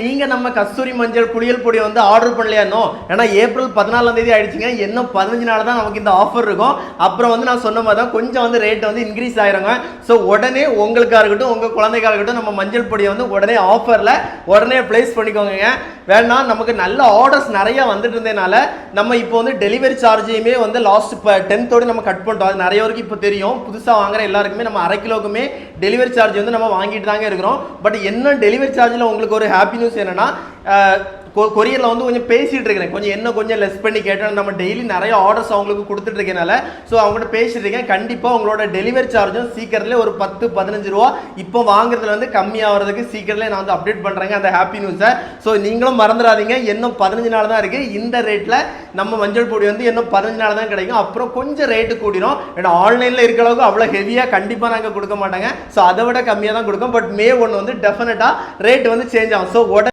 நீங்க நம்ம கஸ்தூரி மஞ்சள் குளியல் பொடி வந்து ஆர்டர் பண்ணலையா இன்னும்? ஏன்னா ஏப்ரல் 14ஆம் தேதி ஆயிடுச்சுங்க. இன்னும் 15 நாள் தான் நமக்கு இந்த ஆஃபர் இருக்கும். அப்புறம் வந்து நான் சொன்ன மாதிரி தான் கொஞ்சம் வந்து ரேட் வந்து இன்க்ரீஸ் ஆயிருங்க. ஸோ உடனே உங்களுக்காக இருக்கட்டும் உங்க குழந்தைக்காக இருக்கட்டும் நம்ம மஞ்சள் பொடியை வந்து உடனே ஆஃபர்ல உடனே பிளேஸ் பண்ணிக்கோங்க. வேணா நமக்கு நல்ல ஆர்டர்ஸ் நிறைய வந்துட்டு இருந்ததுனால நம்ம இப்போ வந்து டெலிவரி சார்ஜையுமே வந்து லாஸ்ட் இப்போ 10th நம்ம கட் பண்ணிட்டோம். அது நிறைய பேருக்கு இப்போ தெரியும். புதுசாக வாங்குற எல்லாருக்குமே நம்ம அரை கிலோக்குமே டெலிவரி சார்ஜ் வந்து நம்ம வாங்கிட்டு தாங்க இருக்கிறோம். பட் என்ன டெலிவரி சார்ஜில் உங்களுக்கு ஒரு ஹாப்பி நியூஸ் என்னன்னா, கொரியரில் வந்து கொஞ்சம் பேசிகிட்டு இருக்கிறேன், கொஞ்சம் லெஸ் பண்ணி கேட்டேன். நம்ம டெய்லி நிறைய ஆர்டர்ஸ் அவங்களுக்கு கொடுத்துட்டு இருக்கனால ஸோ அவங்ககிட்ட பேசிட்டு இருக்கேன். கண்டிப்பாக உங்களோட டெலிவரி சார்ஜும் சீக்கிரத்தில் ஒரு 10-15 ரூபா இப்போ வாங்குறதுல வந்து கம்மியாகிறதுக்கு சீக்கிரத்தில் நான் வந்து அப்டேட் பண்ணுறேங்க அந்த ஹாப்பி நியூஸை. ஸோ நீங்களும் மறந்துடாதீங்க, இன்னும் 15 நாள் தான் இருக்குது. இந்த ரேட்டில் நம்ம மஞ்சள் பொடி வந்து இன்னும் 15 நாள் தான் கிடைக்கும். அப்புறம் கொஞ்சம் ரேட்டு கூடிரும். ஏன்னா ஆன்லைனில் இருக்கிற அளவுக்கு அவ்வளோ ஹெவியாக கண்டிப்பாக நாங்கள் கொடுக்க மாட்டாங்க. ஸோ அதை விட கம்மியாக தான் கொடுக்கும். பட் May 1 வந்து டெஃபினட்டாக ரேட் வந்து சேஞ்ச் ஆகும். ஸோ